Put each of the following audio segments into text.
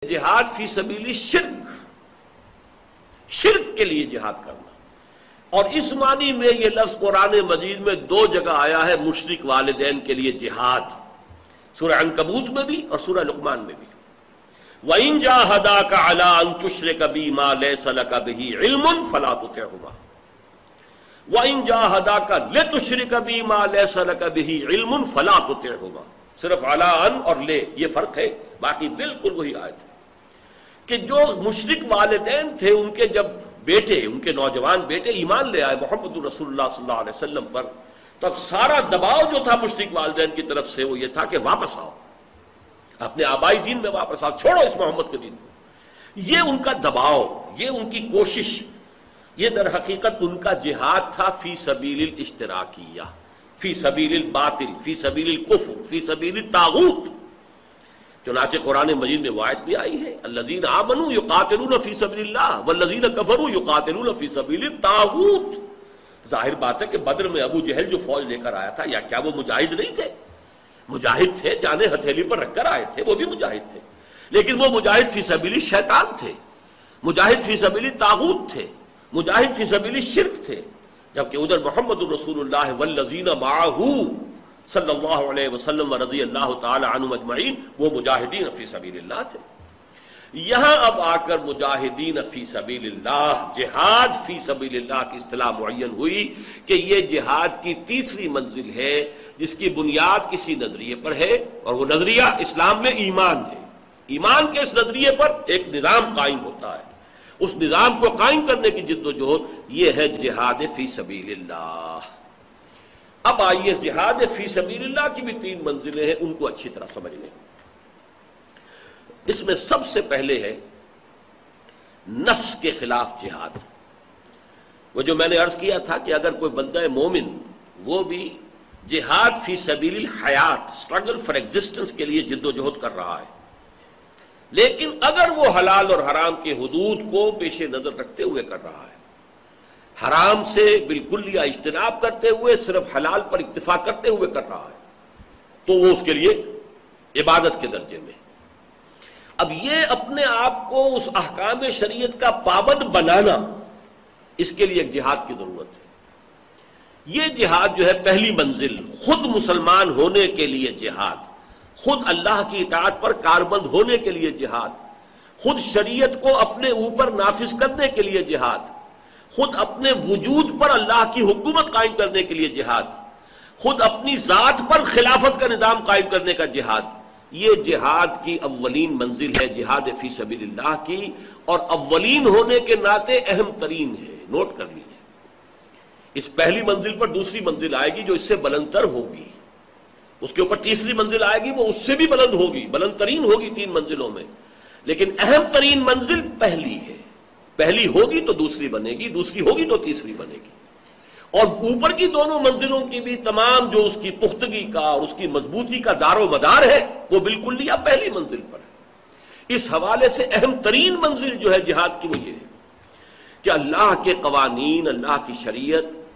جہاد فی سبیل شرک کے لیے جہاد کرنا، اور اس معنی میں یہ لفظ قرآن مجید میں 2 جگہ آیا ہے، مشرک والدین کے لیے جہاد، سورہ عنکبوت میں بھی اور سورہ لقمان میں بھی۔ وَإِن جَاهَدَاكَ عَلَىٰ أَن تُشْرِكَ بِي مَا لَيْسَ لَكَ بِهِ عِلْمٌ فَلَا تُطِعْهُمَا وَإِن جَاهَدَاكَ لِتُشْرِكَ بِي مَا لَيْسَ لَكَ بِهِ عِلْمٌ فَلَا تُطِعْهُمَا، صرف عَلَىٰ أَن اور لے یہ فرق ہے، باقی بالکل وہی آیت ہے کہ جو مشرک والدین تھے ان کے جب بیٹے، ان کے نوجوان بیٹے ایمان لے آئے محمد رسول اللہ صلی اللہ علیہ وسلم پر، تب سارا دباؤ جو تھا مشرک والدین کی طرف سے وہ یہ تھا کہ واپس آؤ، اپنے آبائی دین میں واپس آؤ، چھوڑو اس محمد کے دین کو۔ یہ ان کا دباؤ، یہ ان کی کوشش، یہ در حقیقت ان کا جہاد تھا فی سبیل الاشتراکیہ، فی سبیل الباطل، فی سبیل الکفر، فی سبیل الطاغوت۔ چنانچہ قرآن مجید میں وہ آیت بھی آئی ہے، الذین آمنوا یقاتلون فی سبیل اللہ والذین کفروا یقاتلون فی سبیل الطاغوت۔ ظاہر بات ہے کہ بدر میں ابو جہل جو فوج لے کر آیا تھا، یا کیا وہ مجاہد نہیں تھے؟ مجاہد تھے، جانیں ہتھیلی پر رکھ کر آئے تھے، وہ بھی مجاہد تھے، لیکن وہ مجاہد فی سبیل شیطان تھے، مجاہد فی سبیل طاغوت تھے، مجاہد فی سبیل شرک تھے، جبکہ ادھر محمد رسول اللہ والذین معہ صلی اللہ علیہ وسلم و رضی اللہ تعالی عنہم اجمعین وہ مجاہدین فی سبیل اللہ تھے۔ یہاں اب آ کر مجاہدین فی سبیل اللہ، جہاد فی سبیل اللہ کی اصطلاح معین ہوئی کہ یہ جہاد کی تیسری منزل ہے جس کی بنیاد کسی نظریے پر ہے، اور وہ نظریہ اسلام میں ایمان ہے۔ ایمان کے اس نظریے پر ایک نظام قائم ہوتا ہے، اس نظام کو قائم کرنے کی جد و جہد یہ ہے جہاد فی سبیل اللہ۔ اب آئیے اس جہاد فی سبیل اللہ کی بھی 3 منزلیں ہیں، ان کو اچھی طرح سمجھ لیں۔ اس میں سب سے پہلے ہے نفس کے خلاف جہاد۔ وہ جو میں نے عرض کیا تھا کہ اگر کوئی بندہ مومن وہ بھی جہاد فی سبیل الحیات، اسٹرگل فار ایگزسٹنس کے لیے جد و جہد کر رہا ہے، لیکن اگر وہ حلال اور حرام کے حدود کو پیش نظر رکھتے ہوئے کر رہا ہے، حرام سے بالکلیہ اجتناب کرتے ہوئے صرف حلال پر اکتفا کرتے ہوئے کر رہا ہے، تو وہ اس کے لیے عبادت کے درجے میں۔ اب یہ اپنے آپ کو اس احکام شریعت کا پابند بنانا، اس کے لیے ایک جہاد کی ضرورت ہے۔ یہ جہاد جو ہے پہلی منزل، خود مسلمان ہونے کے لیے جہاد، خود اللہ کی اطاعت پر کاربند ہونے کے لیے جہاد، خود شریعت کو اپنے اوپر نافذ کرنے کے لیے جہاد، خود اپنے وجود پر اللہ کی حکومت قائم کرنے کے لیے جہاد، خود اپنی ذات پر خلافت کا نظام قائم کرنے کا جہاد، یہ جہاد کی اولین منزل ہے جہاد فی سبیل اللہ کی، اور اولین ہونے کے ناطے اہم ترین ہے۔ نوٹ کر لیجیے، اس پہلی منزل پر دوسری منزل آئے گی جو اس سے بلندتر ہوگی، اس کے اوپر تیسری منزل آئے گی وہ اس سے بھی بلند ہوگی، بلند ترین ہوگی 3 منزلوں میں، لیکن اہم ترین منزل پہلی ہے۔ پہلی ہوگی تو دوسری بنے گی، دوسری ہوگی تو تیسری بنے گی، اور اوپر کی دونوں منزلوں کی بھی تمام جو اس کی پختگی کا اور اس کی مضبوطی کا دار و مدار ہے وہ بالکل لیا پہلی منزل پر ہے۔ اس حوالے سے اہم ترین منزل جو ہے جہاد کی وہ یہ ہے کہ اللہ کے قوانین، اللہ کی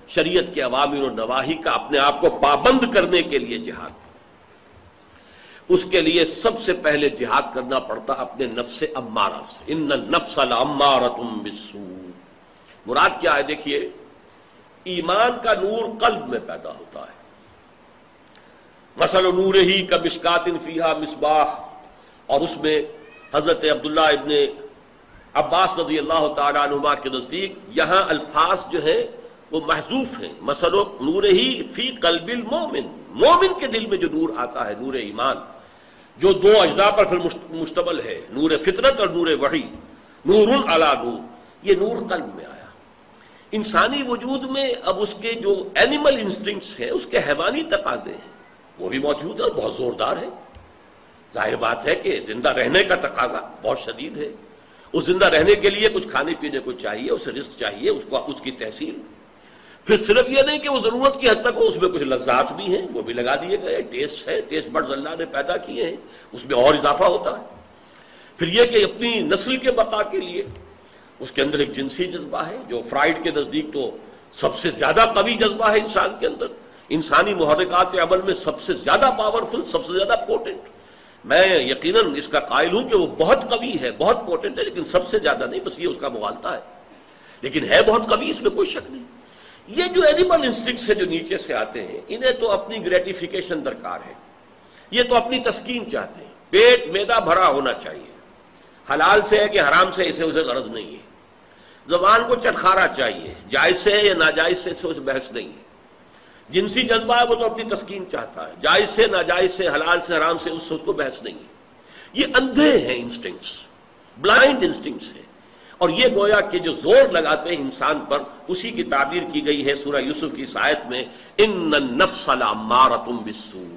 شریعت کے اوامر و نواہی کا اپنے آپ کو پابند کرنے کے لیے جہاد۔ اس کے لیے سب سے پہلے جہاد کرنا پڑتا اپنے نفس امارہ سے، ان النفس لامارۃ بالسوء۔ مراد کیا ہے؟ دیکھیے، ایمان کا نور قلب میں پیدا ہوتا ہے، مثل نورہ کمشکاۃ فیہا مصباح، اور اس میں حضرت عبداللہ ابن عباس رضی اللہ تعالی عنہما کے نزدیک یہاں الفاظ جو ہیں وہ محذوف ہیں، مثل نورہ فی قلب المومن، مومن کے دل میں جو نور آتا ہے، نور ایمان، جو 2 اجزاء پر پھر مشتمل ہے، نور فطرت اور نور وحی، نور علی نور، یہ نور قلب میں آیا۔ انسانی وجود میں اب اس کے جو اینیمل انسٹنکٹس ہیں، اس کے حیوانی تقاضے ہیں، وہ بھی موجود ہے اور بہت زوردار ہے۔ ظاہر بات ہے کہ زندہ رہنے کا تقاضا بہت شدید ہے، اس زندہ رہنے کے لیے کچھ کھانے پینے کو چاہیے، اسے رزق چاہیے، اس کی تحصیل، پھر صرف یہ نہیں کہ وہ ضرورت کی حد تک ہو، اس میں کچھ لذات بھی ہیں وہ بھی لگا دیے گئے، ٹیسٹ ہے، ٹیسٹ بڈز اللہ نے پیدا کیے ہیں، اس میں اور اضافہ ہوتا ہے۔ پھر یہ کہ اپنی نسل کے بقا کے لیے اس کے اندر ایک جنسی جذبہ ہے جو فرائڈ کے نزدیک تو سب سے زیادہ قوی جذبہ ہے انسان کے اندر، انسانی محرکات عمل میں سب سے زیادہ پاورفل، سب سے زیادہ پوٹنٹ، میں یقیناً اس کا قائل ہوں کہ وہ بہت قوی ہے، بہت پوٹنٹ ہے، لیکن سب سے زیادہ نہیں، بس یہ اس کا مغالطہ ہے، لیکن ہے بہت قوی، اس میں کوئی شک نہیں۔ یہ جو اینیمل انسٹنکٹس ہیں جو نیچے سے آتے ہیں، انہیں تو اپنی گریٹیفیکیشن درکار ہے، یہ تو اپنی تسکین چاہتے ہیں، پیٹ میدا بھرا ہونا چاہیے، حلال سے ہے کہ حرام سے اسے غرض نہیں ہے، زبان کو چٹخارا چاہیے، جائز سے ہے یا ناجائز سے اسے بحث نہیں ہے، جنسی جذبہ ہے وہ تو اپنی تسکین چاہتا ہے، جائز سے ناجائز سے حلال سے حرام سے اس کو بحث نہیں ہے۔ یہ اندھے ہیں انسٹنکٹس، بلائنڈ انسٹنکٹس ہیں، اور یہ گویا کہ جو زور لگاتے ہیں انسان پر، اسی کی تعبیر کی گئی ہے سورہ یوسف کی اس آیت میں، ان النفس لامارۃ بالسوء۔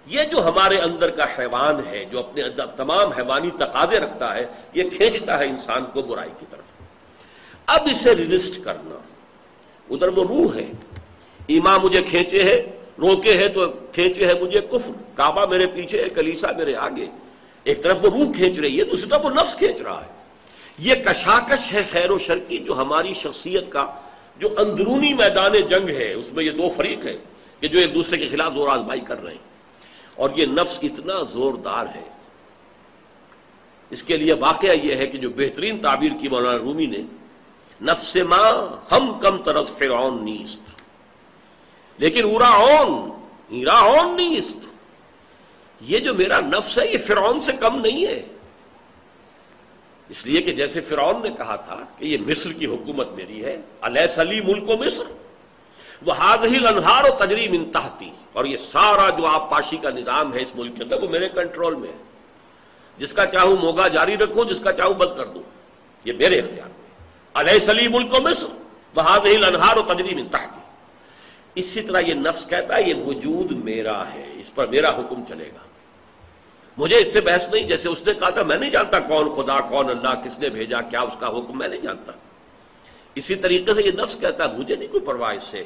یہ جو ہمارے اندر کا حیوان ہے، جو اپنے اندر تمام حیوانی تقاضے رکھتا ہے، یہ کھینچتا ہے انسان کو برائی کی طرف۔ اب اسے ریزسٹ کرنا، ادھر وہ روح ہے، ایمان مجھے کھینچے ہے، روکے ہے تو کھینچے ہے مجھے کفر، کعبہ میرے پیچھے ہے، کلیسا میرے آگے، ایک طرف وہ روح کھینچ رہی ہے، دوسری طرف وہ نفس کھینچ رہا ہے۔ یہ کشاکش ہے خیر و شر کی، جو ہماری شخصیت کا جو اندرونی میدان جنگ ہے، اس میں یہ دو فریق ہے کہ جو ایک دوسرے کے خلاف زور آزمائی کر رہے ہیں، اور یہ نفس اتنا زوردار ہے۔ اس کے لیے واقعہ یہ ہے کہ جو بہترین تعبیر کی مولانا رومی نے، نفس ما ہم کم طرز فرعون نیست لیکن ایرا اون نیست۔ یہ جو میرا نفس ہے یہ فرعون سے کم نہیں ہے، اس لیے کہ جیسے فرعون نے کہا تھا کہ یہ مصر کی حکومت میری ہے، الیس لی ملک مصر وہذہ الانہار تجری من تحتی، اور یہ سارا جو آبپاشی کا نظام ہے اس ملک کے اندر وہ میرے کنٹرول میں ہے، جس کا چاہوں موگا جاری رکھوں، جس کا چاہوں بند کر دوں، یہ میرے اختیار میں۔ الیس لی ملک مصر وہذہ الانہار تجری من تحتی۔ اسی طرح یہ نفس کہتا ہے یہ وجود میرا ہے، اس پر میرا حکم چلے گا، مجھے اس سے بحث نہیں۔ جیسے اس نے کہا تھا میں نہیں جانتا کون خدا، کون اللہ، کس نے بھیجا، کیا اس کا حکم، میں نہیں جانتا، اسی طریقے سے یہ نفس کہتا ہے مجھے نہیں کوئی پرواہ اس سے،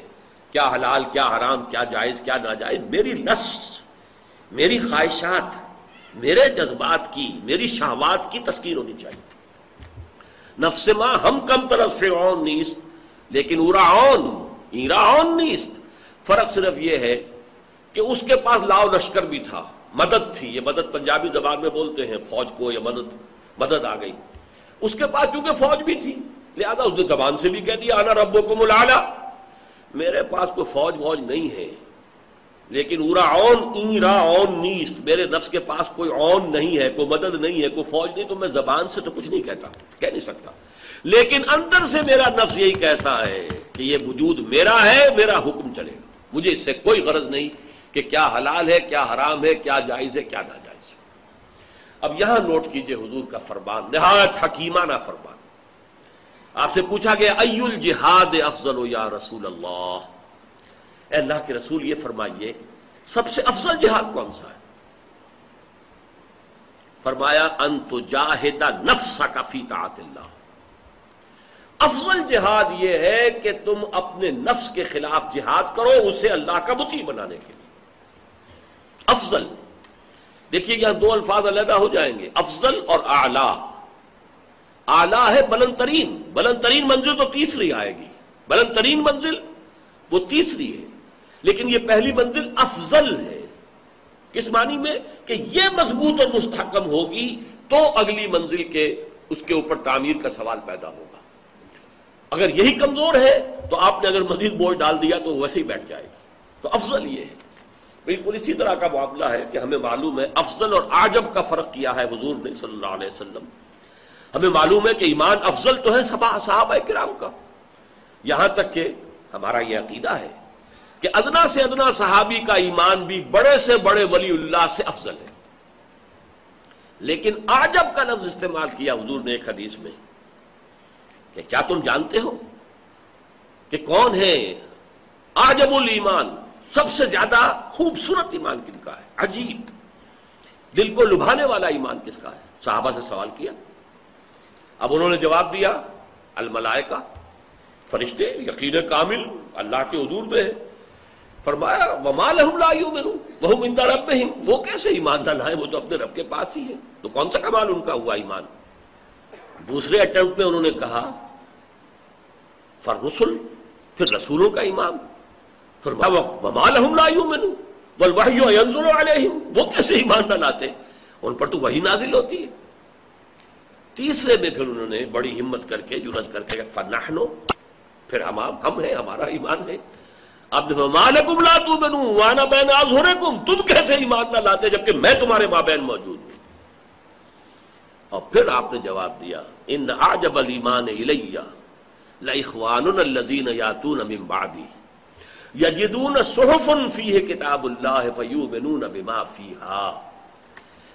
کیا حلال کیا حرام، کیا جائز کیا ناجائز، میری نفس، میری خواہشات، میرے جذبات کی، میری شہوات کی تسکین ہونی چاہیے۔ نفس ما ہم کم طرف فرعون نیست لیکن ایراون نیست۔ فرق صرف یہ ہے کہ اس کے پاس لاؤ لشکر بھی تھا، مدد تھی، یہ مدد پنجابی زبان میں بولتے ہیں فوج کو، یا مدد آ گئی، اس کے پاس چونکہ فوج بھی تھی لہذا اس نے زبان سے بھی کہہ دیا انا ربکم الاعلی، میرے پاس کوئی فوج نہیں ہے، لیکن ایراون نیست، میرے نفس کے پاس کوئی اون نہیں ہے، کوئی مدد نہیں ہے، کوئی فوج نہیں، تو میں زبان سے تو کچھ نہیں کہہ نہیں سکتا، لیکن اندر سے میرا نفس یہی کہتا ہے کہ یہ وجود میرا ہے، میرا حکم چلے گا، مجھے اس سے کوئی غرض نہیں کہ کیا حلال ہے، کیا حرام ہے، کیا جائز ہے، کیا ناجائز۔ اب یہاں نوٹ کیجئے حضور کا فرمان، نہایت حکیمانہ فرمان۔ آپ سے پوچھا گیا ای الجہاد افضل یا رسول اللہ، اے اللہ کے رسول یہ فرمائیے سب سے افضل جہاد کون سا ہے؟ فرمایا ان تجاہد نفسک فی طاعت اللہ، افضل جہاد یہ ہے کہ تم اپنے نفس کے خلاف جہاد کرو، اسے اللہ کا مطیع بنانے کے لیے۔ افضل، دیکھیے یہاں دو الفاظ علیحدہ ہو جائیں گے، افضل اور اعلیٰ۔ اعلیٰ ہے بلند ترین منزل تو تیسری آئے گی، بلند ترین منزل وہ تیسری ہے، لیکن یہ پہلی منزل افضل ہے، کس معنی میں کہ یہ مضبوط اور مستحکم ہوگی تو اگلی منزل کے اس کے اوپر تعمیر کا سوال پیدا ہوگا۔ اگر یہی کمزور ہے تو آپ نے اگر مزید بوجھ ڈال دیا تو ویسے ہی بیٹھ جائے گی، تو افضل یہ ہے۔ بالکل اسی طرح کا معاملہ ہے کہ ہمیں معلوم ہے افضل اور اعجب کا فرق کیا ہے حضور نے صلی اللہ علیہ وسلم۔ ہمیں معلوم ہے کہ ایمان افضل تو ہے صحابہ کرام کا، یہاں تک کہ ہمارا یہ عقیدہ ہے کہ ادنا سے ادنا صحابی کا ایمان بھی بڑے سے بڑے ولی اللہ سے افضل ہے، لیکن اعجب کا لفظ استعمال کیا حضور نے ایک حدیث میں کہ کیا تم جانتے ہو کہ کون ہے اعجب الایمان، سب سے زیادہ خوبصورت ایمان کن کا ہے، عجیب دل کو لبھانے والا ایمان کس کا ہے؟ صحابہ سے سوال کیا، اب انہوں نے جواب دیا الملائکہ، فرشتے، یقین کامل اللہ کے حضور میں ہے۔ فرمایا وما لهم لا يؤمنون وهم عند ربهم، وہ کیسے ایمان نہ لائیں، وہ تو اپنے رب کے پاس ہی ہے، تو کون سا کمال ان کا ہوا ایمان؟ دوسرے اٹیمپٹ میں انہوں نے کہا فالرسل، پھر رسولوں کا ایمان، فرمایا وما لهم لا يؤمنون والوحی ینزل علیہم، وہ کیسے ایمان نہ لاتے، ان پر تو وحی نازل ہوتی ہے۔ تیسرے میں پھر انہوں نے بڑی ہمت کر کے جرأت کر کے فنحن، پھر ہم ہیں، ہمارا ایمان ہے۔ آپ نے فرمایا ما لکم لا تؤمنون وانا بین اظہرکم، تم کیسے ایمان نہ لاتے جبکہ میں تمہارے مابین موجود ہوں۔ اور پھر آپ نے جواب دیا ان اعجب الایمان الی لاخواننا الذین یاتون من بعدی یجدون صحفا فیہ کتاب اللہ فیؤمنون بما فیہا،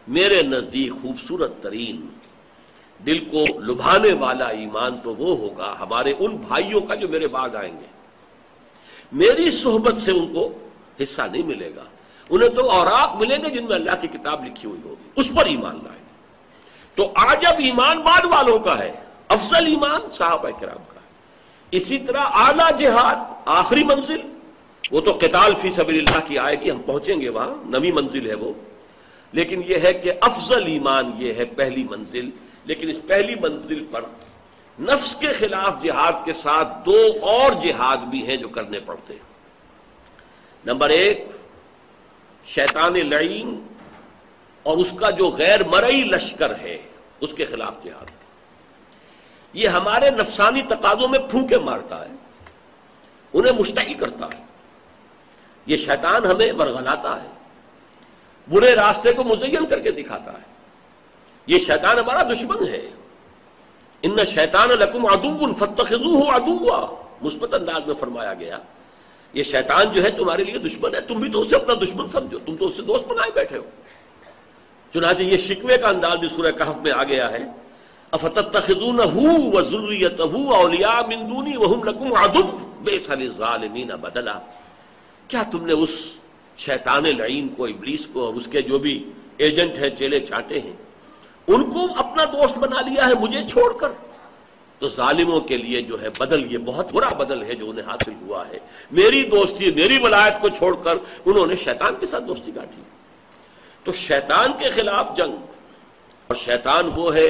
میرے نزدیک خوبصورت ترین دل کو لبھانے والا ایمان تو وہ ہوگا ہمارے ان بھائیوں کا جو میرے بعد آئیں گے، میری صحبت سے ان کو حصہ نہیں ملے گا، انہیں تو اوراق ملیں گے جن میں اللہ کی کتاب لکھی ہوئی ہوگی، اس پر ایمان لائیں گے۔ تو عجب ایمان بعد والوں کا ہے، افضل ایمان صحابہ کرام کا ہے۔ اسی طرح اعلیٰ جہاد آخری منزل، وہ تو قتال فی سبیل اللہ کی آئے گی، ہم پہنچیں گے وہاں، نویں منزل ہے وہ، لیکن یہ ہے کہ افضل ایمان یہ ہے پہلی منزل۔ لیکن اس پہلی منزل پر نفس کے خلاف جہاد کے ساتھ دو اور جہاد بھی ہیں جو کرنے پڑتے ہیں۔ نمبر ایک، شیطان لعین اور اس کا جو غیر مرئی لشکر ہے اس کے خلاف جہاد، یہ ہمارے نفسانی تقاضوں میں پھونکے مارتا ہے، انہیں مشتعل کرتا ہے، یہ شیطان ہمیں ورغلاتا ہے، برے راستے کو مزین کر کے دکھاتا ہے، یہ شیطان ہمارا دشمن ہے۔ ان شیطان لکم عدو فاتخذوہ عدوا، مثبت انداز میں فرمایا گیا یہ شیطان جو ہے تمہارے لیے دشمن ہے، تم بھی تو اسے اپنا دشمن سمجھو، تم تو اسے دوست بنائے بیٹھے ہو۔ چنانچہ یہ شکوے کا انداز بھی سورہ کہف میں آ گیا ہے، افتتخذونہ وذریتہ اولیاء من دونی وہم لکم عدو بئس للظالمین بدلا، کیا تم نے اس شیطان لعین کو، ابلیس کو، اور اس کے جو بھی ایجنٹ ہیں، چیلے چانٹے ہیں، ان کو اپنا دوست بنا لیا ہے مجھے چھوڑ کر؟ تو ظالموں کے لیے جو ہے بدل، یہ بہت برا بدل ہے جو انہیں حاصل ہوا ہے، میری دوستی، میری ولایت کو چھوڑ کر انہوں نے شیطان کے ساتھ دوستی کاٹی۔ تو شیطان کے خلاف جنگ، اور شیطان وہ ہے،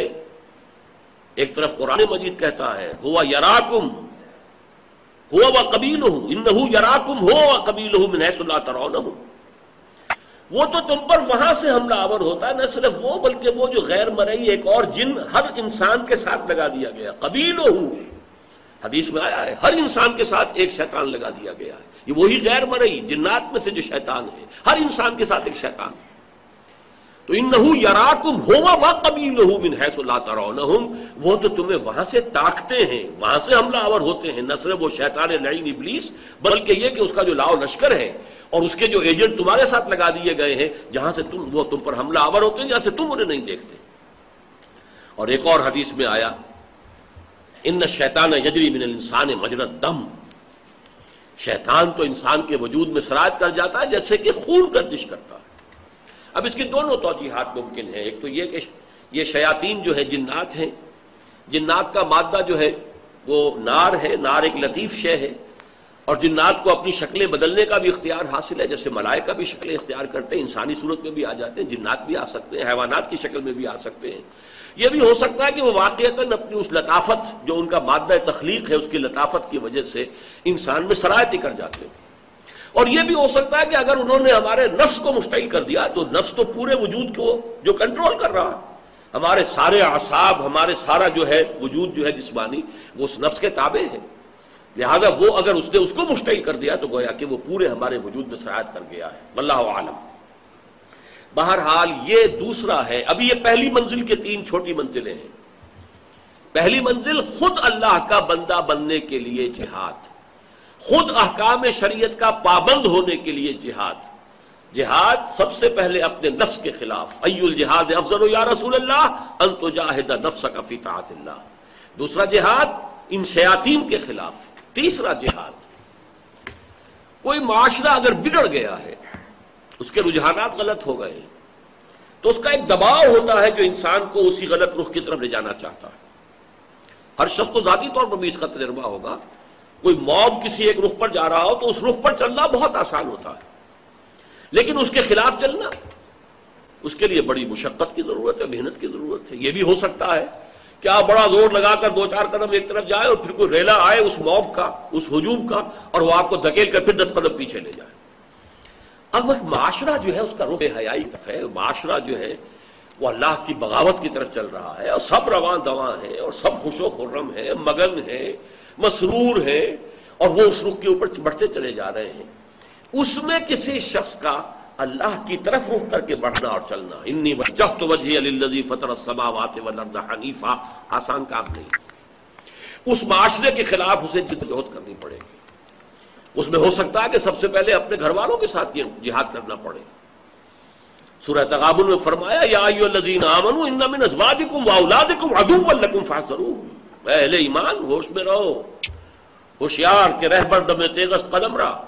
ایک طرف قرآن مجید کہتا ہے ہوا یراکم ہوا وقبیلہ انہ یراکم ہوا وقبیلہ من حیث لا ترونہم، وہ تو تم پر وہاں سے حملہ آور ہوتا ہے، نہ صرف وہ بلکہ وہ جو غیر مرئی ایک اور جن ہر انسان کے ساتھ لگا دیا گیا، قبیلہ، حدیث میں آیا ہے ہر انسان کے ساتھ ایک شیطان لگا دیا گیا ہے، یہ وہی غیر مرئی جنات میں سے جو شیطان ہے، ہر انسان کے ساتھ ایک شیطان ہے۔ تو انہ یراکم ہوا وقبیلہ من حیث لا ترونہم، وہ تو تمہیں وہاں سے تاکتے ہیں، وہاں سے حملہ آور ہوتے ہیں، نہ صرف وہ شیطان لعین ابلیس بلکہ یہ کہ اس کا جو لاؤ لشکر ہے اور اس کے جو ایجنٹ تمہارے ساتھ لگا دیے گئے ہیں، جہاں سے وہ تم پر حملہ آور ہوتے ہیں، جہاں سے تم انہیں نہیں دیکھتے۔ اور ایک اور حدیث میں آیا ان الشیطان یجری من الانسان مجری الدم، شیطان تو انسان کے وجود میں سرایت کر جاتا ہے جیسے کہ خون گردش کرتا ہے۔ اب اس کی دونوں توجیحات ممکن ہیں، ایک تو یہ کہ یہ شیاطین جو ہے جنات ہیں، جنات کا مادہ جو ہے وہ نار ہے، نار ایک لطیف شے ہے، اور جنات کو اپنی شکلیں بدلنے کا بھی اختیار حاصل ہے، جیسے ملائکہ بھی شکلیں اختیار کرتے ہیں، انسانی صورت میں بھی آ جاتے ہیں، جنات بھی آ سکتے ہیں، حیوانات کی شکل میں بھی آ سکتے ہیں۔ یہ بھی ہو سکتا ہے کہ وہ واقعتاً اپنی اس لطافت جو ان کا مادہ تخلیق ہے، اس کی لطافت کی وجہ سے انسان میں سرایت ہی کر جاتے ہیں۔ اور یہ بھی ہو سکتا ہے کہ اگر انہوں نے ہمارے نفس کو مشتعل کر دیا تو نفس تو پورے وجود کو جو کنٹرول کر رہا ہے، ہمارے سارے اعصاب، ہمارے سارا جو ہے وجود جو ہے جسمانی، وہ اس نفس کے تابع ہے، لہذا وہ اگر اس نے اس کو مشتعل کر دیا تو گویا کہ وہ پورے ہمارے وجود میں سرایت کر گیا ہے، واللہ عالم۔ بہرحال یہ دوسرا ہے، ابھی یہ پہلی منزل کے تین چھوٹی منزلیں ہیں۔ پہلی منزل خود اللہ کا بندہ بننے کے لیے جہاد، خود احکام شریعت کا پابند ہونے کے لیے جہاد۔ جہاد سب سے پہلے اپنے نفس کے خلاف، ای الجہاد افضل یا رسول اللہ ان تجاہد نفسک فی طاعت اللہ۔ دوسرا جہاد ان شیاطین کے خلاف۔ تیسرا جہاد، کوئی معاشرہ اگر بگڑ گیا ہے، اس کے رجحانات غلط ہو گئے تو اس کا ایک دباؤ ہوتا ہے جو انسان کو اسی غلط رخ کی طرف لے جانا چاہتا ہے۔ ہر شخص کو ذاتی طور پر بھی اس کا تجربہ ہوگا، کوئی موب کسی ایک رخ پر جا رہا ہو تو اس رخ پر چلنا بہت آسان ہوتا ہے، لیکن اس کے خلاف چلنا، اس کے لیے بڑی مشقت کی ضرورت ہے، محنت کی ضرورت ہے۔ یہ بھی ہو سکتا ہے کہ آپ بڑا زور لگا کر دو چار قدم ایک طرف جائے اور پھر کوئی ریلا آئے اس موب کا، اس ہجوم کا، اور وہ آپ کو دھکیل کر پھر 10 قدم پیچھے لے جائے۔ اب ایک معاشرہ جو ہے اس کا رخ حیائی طرف ہے، معاشرہ جو ہے وہ اللہ کی بغاوت کی طرف چل رہا ہے، اور سب رواں دواں ہیں، اور سب خوش و خرم ہیں، مگن ہیں، مسرور ہیں، اور وہ اس رخ کے اوپر بڑھتے چلے جا رہے ہیں۔ اس میں کسی شخص کا اللہ کی طرف رخ کر کے بڑھنا اور چلنا، انی وجہت وجہی للذی فطر السماوات والارض حنیفا، آسان کام نہیں۔ اس معاشرے کے خلاف اسے جدوجہد کرنی پڑے گی۔ اس میں ہو سکتا ہے کہ سب سے پہلے اپنے گھر والوں کے ساتھ یہ جہاد کرنا پڑے۔ سورہ تغابن میں فرمایا یا ایھا الذین آمنوا ان من ازواجکم واولادکم عدوا لکم فاحذروہ، اے اہل ایمان ہوش میں رہو، ہوشیار کہ رہبر دم تیغست قدم رہا،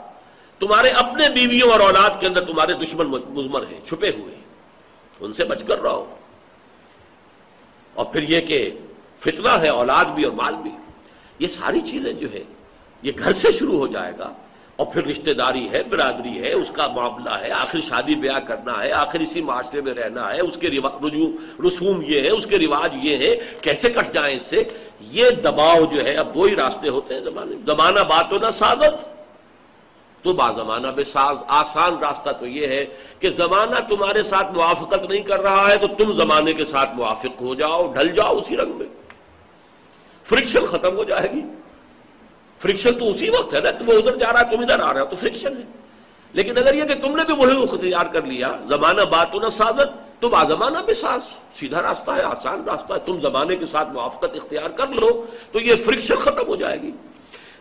تمہارے اپنے بیویوں اور اولاد کے اندر تمہارے دشمن مضمر ہیں، چھپے ہوئے ہیں، ان سے بچ کر رہو۔ اور پھر یہ کہ فتنہ ہے اولاد بھی اور مال بھی، یہ ساری چیزیں جو ہے یہ گھر سے شروع ہو جائے گا، اور پھر رشتہ داری ہے، برادری ہے، اس کا معاملہ ہے، آخر شادی بیاہ کرنا ہے، آخر اسی معاشرے میں رہنا ہے، اس کے رسوم یہ ہے، اس کے رواج یہ ہے، کیسے کٹ جائیں اس سے، یہ دباؤ جو ہے۔ اب دو ہی راستے ہوتے ہیں زمانہ بات و نہ سازت تو با زمانہ بے ساز۔ آسان راستہ تو یہ ہے کہ زمانہ تمہارے ساتھ موافقت نہیں کر رہا ہے تو تم زمانے کے ساتھ موافق ہو جاؤ، ڈھل جاؤ اسی رنگ میں، فرکشن ختم ہو جائے گی۔ فرکشن تو اسی وقت ہے نا کہ وہ ادھر جا رہا ہے تم ادھر آ رہا ہو تو فرکشن ہے، لیکن اگر یہ کہ تم نے بھی وہی اختیار کر لیا، زمانہ بات و نہ سازت تو با زمانہ بے ساز، سیدھا راستہ ہے، آسان راستہ ہے، تم زمانے کے ساتھ موافقت اختیار کر لو تو یہ فرکشن ختم ہو جائے گی۔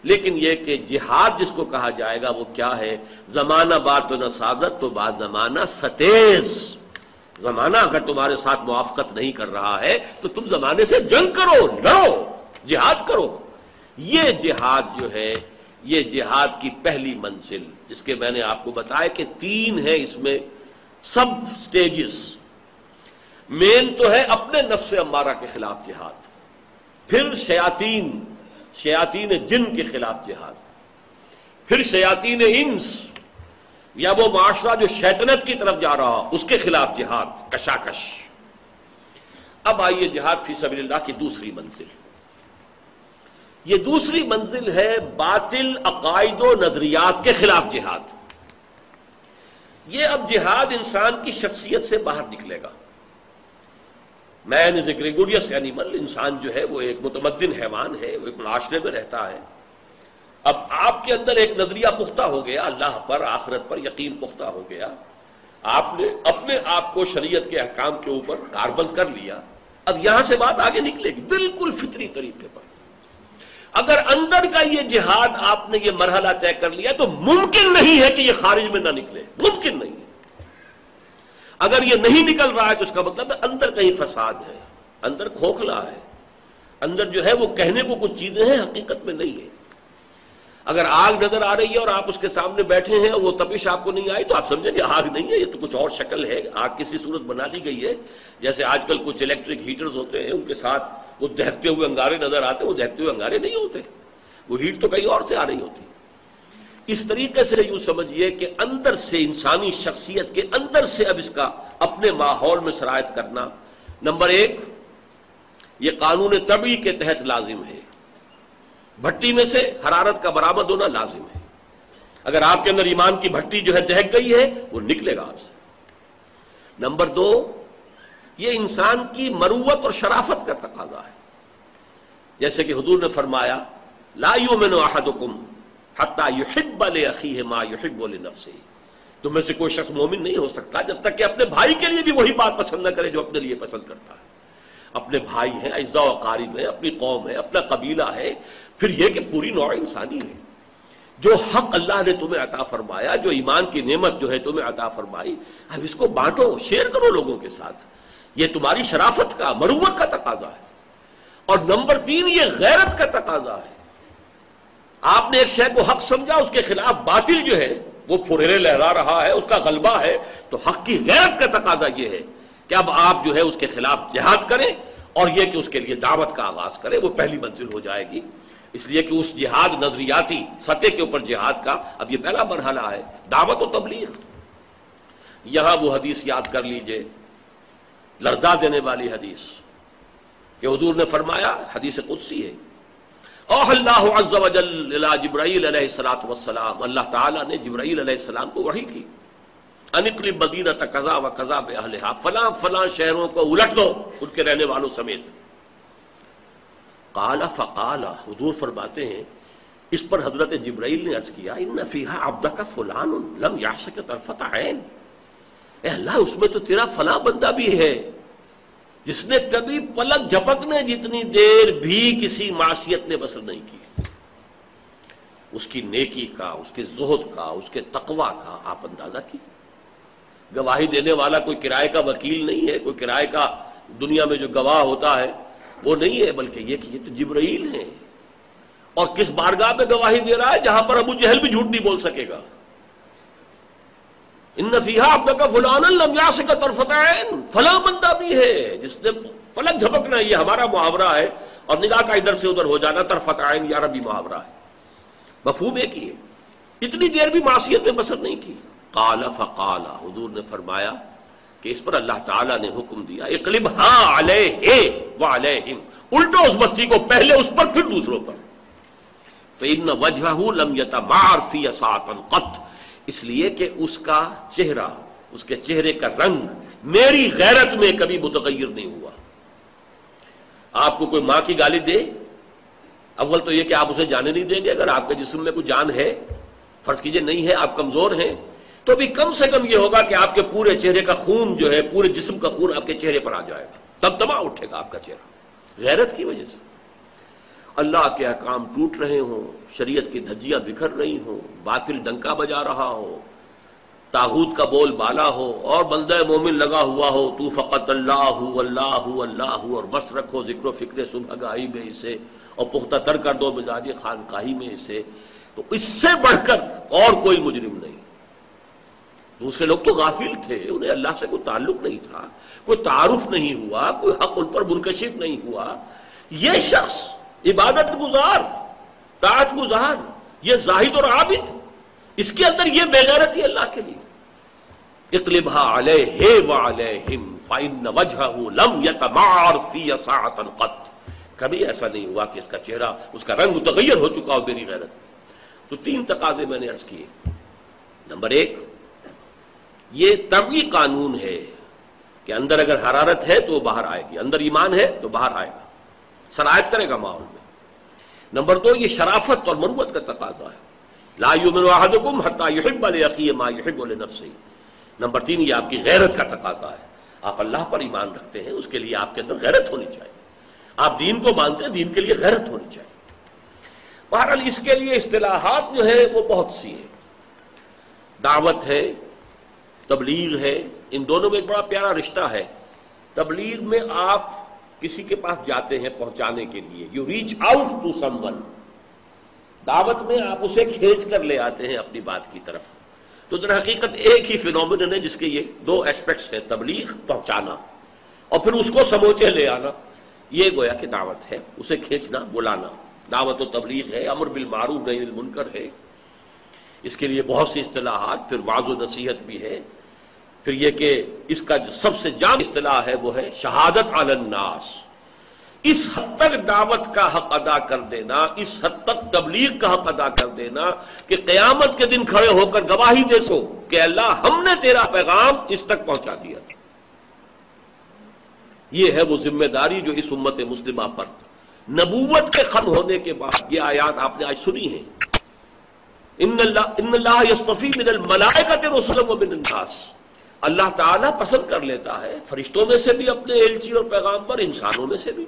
لیکن یہ کہ جہاد جس کو کہا جائے گا وہ کیا ہے؟ زمانہ بات و نہ سازت تو با زمانہ ستیز۔ زمانہ اگر تمہارے ساتھ موافقت نہیں کر رہا ہے تو تم زمانے سے جنگ کرو، لڑو، جہاد کرو۔ یہ جہاد جو ہے یہ جہاد کی پہلی منزل، جس کے میں نے آپ کو بتایا کہ 3 ہیں اس میں سب سٹیجز۔ مین تو ہے اپنے نفس امارہ کے خلاف جہاد، پھر شیاطین جن کے خلاف جہاد، پھر شیاطین انس یا وہ معاشرہ جو شیطنت کی طرف جا رہا اس کے خلاف جہاد، کشاکش۔ اب آئیے جہاد فی سبیل اللہ کی دوسری منزل۔ یہ دوسری منزل ہے باطل عقائد و نظریات کے خلاف جہاد۔ یہ اب جہاد انسان کی شخصیت سے باہر نکلے گا۔ مین از اے گریگوریس اینیمل، انسان جو ہے وہ ایک متمدن حیوان ہے، وہ ایک معاشرے میں رہتا ہے۔ اب آپ کے اندر ایک نظریہ پختہ ہو گیا، اللہ پر، آخرت پر یقین پختہ ہو گیا، آپ نے اپنے آپ کو شریعت کے احکام کے اوپر کاربند کر لیا۔ اب یہاں سے بات آگے نکلے گی بالکل فطری طریقے پر۔ اگر اندر کا یہ جہاد آپ نے یہ مرحلہ طے کر لیا تو ممکن نہیں ہے کہ یہ خارج میں نہ نکلے، ممکن نہیں ہے۔ اگر یہ نہیں نکل رہا ہے تو اس کا مطلب ہے اندر کہیں فساد ہے، اندر کھوکھلا ہے، اندر جو ہے وہ کہنے کو کچھ چیزیں ہیں حقیقت میں نہیں ہے۔ اگر آگ نظر آ رہی ہے اور آپ اس کے سامنے بیٹھے ہیں اور وہ تپش آپ کو نہیں آئی تو آپ سمجھیں گے آگ نہیں ہے، یہ تو کچھ اور شکل ہے، آگ کسی صورت بنا دی گئی ہے۔ جیسے آج کل کچھ الیکٹرک ہیٹرز ہوتے ہیں، ان کے ساتھ وہ دہتے ہوئے انگارے نظر آتے ہیں، وہ دہتے ہوئے انگارے نہیں ہوتے، وہ ہیٹ تو کہیں اور سے آ رہی ہوتی۔ اس طریقے سے یوں سمجھیے کہ اندر سے انسانی شخصیت کے اندر سے اب اس کا اپنے ماحول میں شرائط کرنا، نمبر 1 یہ قانون طبعی کے تحت لازم ہے، بھٹی میں سے حرارت کا برآمد ہونا لازم ہے۔ اگر آپ کے اندر ایمان کی بھٹی جو ہے دہک گئی ہے وہ نکلے گا آپ سے۔ نمبر 2 یہ انسان کی مروت اور شرافت کا تقاضا ہے، جیسے کہ حضور نے فرمایا لا یؤمن احدکم حتی یحب لاخیہ ما یحب لنفسہ، تم میں سے کوئی شخص مومن نہیں ہو سکتا جب تک کہ اپنے بھائی کے لیے بھی وہی بات پسند نہ کرے جو اپنے لیے پسند کرتا ہے۔ اپنے بھائی ہیں، اعزاء و اقارب ہیں، اپنی قوم ہے، اپنا قبیلہ ہے، پھر یہ کہ پوری نوع انسانی ہے۔ جو حق اللہ نے تمہیں عطا فرمایا، جو ایمان کی نعمت جو ہے تمہیں عطا فرمائی، اب اس کو بانٹو، شیئر کرو لوگوں کے ساتھ، یہ تمہاری شرافت کا، مروت کا تقاضا ہے۔ اور نمبر 3 یہ غیرت کا تقاضا ہے۔ آپ نے ایک شے کو حق سمجھا، اس کے خلاف باطل جو ہے وہ پھریرے لہرا رہا ہے، اس کا غلبہ ہے، تو حق کی غیرت کا تقاضا یہ ہے کہ اب آپ جو ہے اس کے خلاف جہاد کریں، اور یہ کہ اس کے لیے دعوت کا آغاز کریں، وہ پہلی منزل ہو جائے گی۔ اس لیے کہ اس جہاد نظریاتی سطح کے اوپر جہاد کا اب یہ پہلا مرحلہ ہے، دعوت و تبلیغ۔ یہاں وہ حدیث یاد کر لیجئے، لرزا دینے والی حدیث کہ حضور نے فرمایا، حدیث قدسی ہے، اوحى اللہ عز وجل الی جبرائیل علیہ الصلوۃ والسلام، اللہ تعالیٰ نے جبرائیل علیہ السلام کو وحی کی انقلب مدینۃ کذا و کذا باہلھا، فلاں فلاں شہروں کو الٹ دو ان کے رہنے والوں سمیت۔ قال فقال، حضور فرماتے ہیں اس پر حضرت جبرائیل نے عرض کیا ان فیہا عبدک فلان لم یعصک طرفۃ عین، اے اللہ اس میں تو تیرا فلاں بندہ بھی ہے جس نے کبھی پلک جھپکنے جتنی دیر بھی کسی معصیت نے بسر نہیں کی۔ اس کی نیکی کا، اس کے زہد کا، اس کے تقوی کا آپ اندازہ کی۔ گواہی دینے والا کوئی کرائے کا وکیل نہیں ہے، کوئی کرائے کا دنیا میں جو گواہ ہوتا ہے وہ نہیں ہے، بلکہ یہ کہ یہ تو جبرائیل ہیں۔ اور کس بارگاہ میں گواہی دے رہا ہے؟ جہاں پر ابو جہل بھی جھوٹ نہیں بول سکے گا۔ ان فیہا عبدک فلانا لم یعصک طرفۃ عین، فلاں بندہ بھی ہے جس نے پلک جھپکنا، یہ ہمارا محاورہ ہے، اور نگاہ کا ادھر سے ادھر ہو جانا طرفۃ عین یہ عربی محاورہ ہے، مفہوم ایک ہی ہے، اتنی دیر بھی معصیت میں بسر نہیں کی۔ قال فقال، حضور نے فرمایا کہ اس پر اللہ تعالیٰ نے حکم دیا اقلبھا علیہ وعلیہم، الٹو اس بستی کو، پہلے اس پر پھر دوسروں پر۔ فإن وجہہ لم یتمعر فی ساعۃ قط، اس لیے کہ اس کا چہرہ، اس کے چہرے کا رنگ میری غیرت میں کبھی متغیر نہیں ہوا۔ آپ کو کوئی ماں کی گالی دے، اول تو یہ کہ آپ اسے جانے نہیں دیں گے، اگر آپ کے جسم میں کوئی جان ہے، فرض کیجئے نہیں ہے، آپ کمزور ہیں، تو بھی کم سے کم یہ ہوگا کہ آپ کے پورے چہرے کا خون جو ہے، پورے جسم کا خون آپ کے چہرے پر آ جائے گا، تب دما اٹھے گا آپ کا چہرہ، غیرت کی وجہ سے۔ اللہ کے احکام ٹوٹ رہے ہوں، شریعت کی دھجیاں بکھر رہی ہوں، باطل ڈنکا بجا رہا ہو، طاغوت کا بول بالا ہو، اور بندہ مومن لگا ہوا ہو تو فقط اللہ اللہ اللہ، اور مست رکھو ذکر و فکر صبح گاہی میں اسے، اور پختہ تر کر دو مزاج خانقاہی میں اسے، تو اس سے بڑھ کر اور کوئی مجرم نہیں۔ دوسرے لوگ تو غافل تھے، انہیں اللہ سے کوئی تعلق نہیں تھا، کوئی تعارف نہیں ہوا، کوئی حق ان پر منکشف نہیں ہوا۔ یہ شخص عبادت گزار، طاعت گزار، یہ زاہد اور عابد، اس کے اندر یہ بے غیرتی اللہ کے لیے۔ اقلبھا علیہ وعلیہم فإن وجہہ لم یتمعر فی ساعۃ قط، کبھی ایسا نہیں ہوا کہ اس کا چہرہ، اس کا رنگ متغیر ہو چکا ہو میری غیرت۔ تو تین تقاضے میں نے عرض کیے۔ نمبر ایک، یہ طبعی قانون ہے کہ اندر اگر حرارت ہے تو وہ باہر آئے گی، اندر ایمان ہے تو باہر آئے گا، سرایت کرے گا ماحول میں۔ نمبر دو، یہ شرافت اور مروت کا تقاضا ہے، لا یؤمن احدکم حتی یحب لاخیہ ما یحب لنفسہ۔ نمبر تین، یہ آپ کی غیرت کا تقاضا ہے، آپ اللہ پر ایمان رکھتے ہیں، اس کے لیے آپ کے اندر غیرت ہونی چاہیے، آپ دین کو مانتے ہیں، دین کے لیے غیرت ہونی چاہیے۔ بہرحال اس کے لیے اصطلاحات جو ہے وہ بہت سی ہیں، دعوت ہے، تبلیغ ہے، ان دونوں میں ایک بڑا پیارا رشتہ ہے۔ تبلیغ میں آپ کسی کے پاس جاتے ہیں پہنچانے کے لیے، you reach out to someone, دعوت میں آپ اسے کھینچ کر لے آتے ہیں اپنی بات کی طرف۔ تو در حقیقت ایک ہی فینومینن ہے جس کے یہ دو ایسپیکٹس ہیں، تبلیغ، پہنچانا، اور پھر اس کو سموچے لے آنا، یہ گویا کہ دعوت ہے، اسے کھینچنا، بلانا، دعوت و تبلیغ ہے، امر بالمعروف نہی عن المنکر ہے، اس کے لیے بہت سی اصطلاحات، پھر وعظ و نصیحت بھی ہے، پھر یہ کہ اس کا جو سب سے جامع اصطلاح ہے وہ ہے شہادت علی الناس، اس حد تک دعوت کا حق ادا کر دینا، اس حد تک تبلیغ کا حق ادا کر دینا کہ قیامت کے دن کھڑے ہو کر گواہی دے سو کہ اللہ ہم نے تیرا پیغام اس تک پہنچا دیا تھا۔ یہ ہے وہ ذمہ داری جو اس امت مسلمہ پر نبوت کے ختم ہونے کے بعد، یہ آیات آپ نے آج سنی ہیں، ان اللہ یصطفی من الملائکۃ رسلا ومن الناس، اللہ تعالیٰ پسند کر لیتا ہے فرشتوں میں سے بھی اپنے ایلچی اور پیغامبر، انسانوں میں سے بھی۔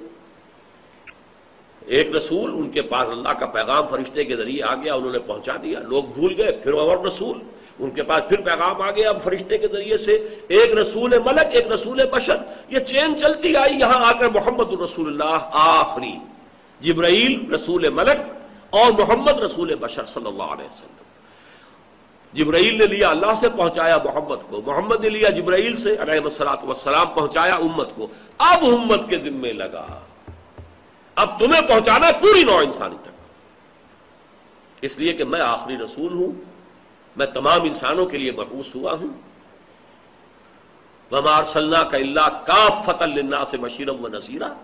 ایک رسول، ان کے پاس اللہ کا پیغام فرشتے کے ذریعے آ گیا، انہوں نے پہنچا دیا، لوگ بھول گئے، پھر اور رسول، ان کے پاس پھر پیغام آ گیا، اب فرشتے کے ذریعے سے ایک رسول ملک، ایک رسول بشر، یہ چین چلتی آئی، یہاں آ کر محمد رسول اللہ آخری، جبرائیل رسول ملک اور محمد رسول بشر صلی اللہ علیہ وسلم۔ جبرائیل نے لیا اللہ سے، پہنچایا محمد کو، محمد نے لیا جبرائیل سے علیہ الصلوۃ والسلام، پہنچایا امت کو، اب امت کے ذمے لگا، اب تمہیں پہنچانا ہے پوری نوع انسانی تک، اس لیے کہ میں آخری رسول ہوں، میں تمام انسانوں کے لیے مبعوث ہوا ہوں، وَمَا أَرْسَلْنَاكَ إِلَّا كَافَّةً لِلنَّاسِ بَشِيرًا وَنَذِيرًا۔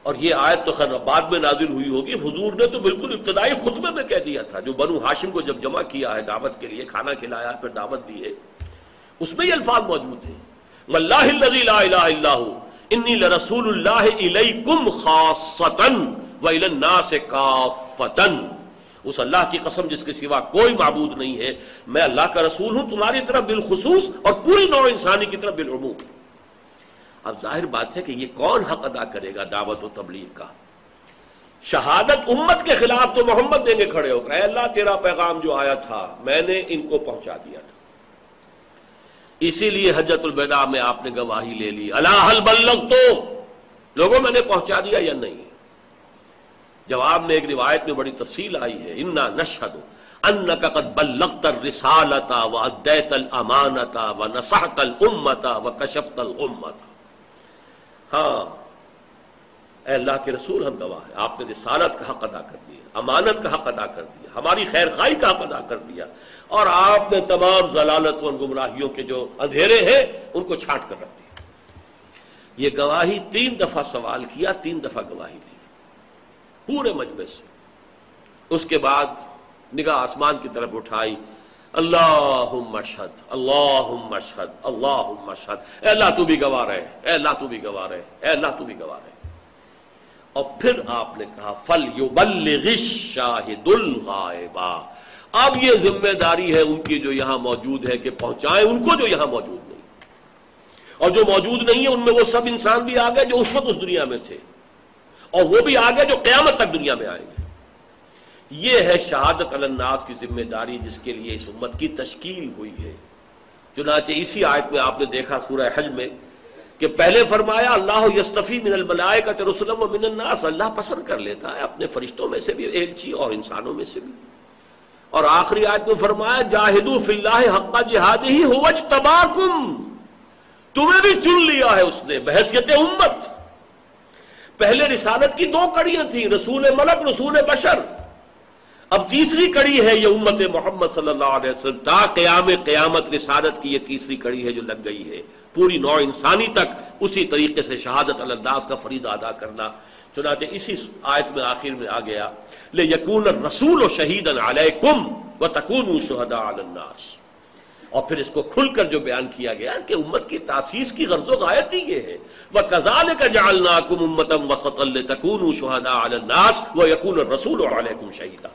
اور یہ آیت تو خیر بعد میں نازل ہوئی ہوگی، حضور نے تو بالکل ابتدائی خطبے میں کہہ دیا تھا، جو بنو ہاشم کو جب جمع کیا ہے دعوت کے لیے، کھانا کھلایا، پھر دعوت دی ہے، اس میں یہ الفاظ موجود ہیں، واللہ الذی لا الہ الا ھو انی لرسول اللہ الیکم خاصۃ وإلی الناس کافۃ، اس اللہ کی قسم جس کے سوا کوئی معبود نہیں ہے، میں اللہ کا رسول ہوں تمہاری طرف بالخصوص اور پوری نوع انسانی کی طرف بالعموم۔ اب ظاہر بات ہے کہ یہ کون حق ادا کرے گا دعوت و تبلیغ کا؟ شہادت امت کے خلاف تو محمد دیں گے کھڑے ہو کر، اے اللہ تیرا پیغام جو آیا تھا میں نے ان کو پہنچا دیا تھا۔ اسی لیے حجۃ الوداع میں آپ نے گواہی لے لی، الا هل بلغت، لوگوں میں نے پہنچا دیا یا نہیں؟ جواب میں ایک روایت میں بڑی تفصیل آئی ہے، انا نشہد انک قد بلغت الرسالۃ وادیت الامانۃ ونصحت الامۃ وکشفت الغمۃ۔ ہاں اے اللہ کے رسول ہم گواہ ہیں، آپ نے رسالت کا حق ادا کر دیا، امانت کا حق ادا کر دیا، ہماری خیر خواہی کا حق ادا کر دیا، اور آپ نے تمام ضلالت و گمراہیوں کے جو اندھیرے ہیں ان کو چھانٹ کر رکھ دیا۔ یہ گواہی 3 دفعہ سوال کیا، 3 دفعہ گواہی دی پورے مجمع سے۔ اس کے بعد نگاہ آسمان کی طرف اٹھائی، اللہم اشہد اللہم اشہد اللہم اشہد، اے اللہ تو بھی گواہ رہے، اے اللہ تو بھی گواہ رہے، اے اللہ تو بھی گواہ رہے۔ اور پھر آپ نے کہا فَلْيُبَلِّغِ الشَّاهِدُ الْغَائِبَ، اب یہ ذمہ داری ہے ان کی جو یہاں موجود ہے کہ پہنچائیں ان کو جو یہاں موجود نہیں، اور جو موجود نہیں ہے ان میں وہ سب انسان بھی آ گئے جو اس وقت اس دنیا میں تھے، اور وہ بھی آگے جو قیامت تک دنیا میں آئیں گے۔ یہ ہے شہادت علی الناس کی ذمہ داری جس کے لیے اس امت کی تشکیل ہوئی ہے۔ چنانچہ اسی آیت میں آپ نے دیکھا سورہ حج میں کہ پہلے فرمایا اللہ یصطفی من الملائکۃ رسلا ومن الناس، اللہ پسند کر لیتا ہے اپنے فرشتوں میں سے بھی ایلچی اور انسانوں میں سے بھی، اور آخری آیت میں فرمایا جاہدوا فی اللہ حق جہادہ ھو اجتباکم، تمہیں بھی چن لیا ہے اس نے بحیثیت امت۔ پہلے رسالت کی 2 کڑیاں تھیں، رسول ملک رسول بشر، اب تیسری کڑی ہے یہ امت محمد صلی اللہ علیہ وسلم، تا قیام قیامت رسالت کی یہ تیسری کڑی ہے جو لگ گئی ہے، پوری نوع انسانی تک اسی طریقے سے شہادت علی الناس کا فریضہ ادا کرنا۔ چنانچہ اسی آیت میں آخر میں آ گیا لِيَكُونَ الرَّسُولُ شَهِيدًا عَلَيْكُمْ وَتَكُونُوا شُهَدَاءَ عَلَى النَّاسِ، اور پھر اس کو کھل کر جو بیان کیا گیا کہ امت کی تاسیس کی غرض و غایت ہی یہ ہے، وَكَذَلِكَ جَعَلْنَاكُمْ أُمَّةً وَسَطًا لِتَكُونُوا شُهَدَاءَ عَلَى النَّاسِ وَيَكُونَ الرَّسُولُ عَلَيْكُمْ شَهِيدًا۔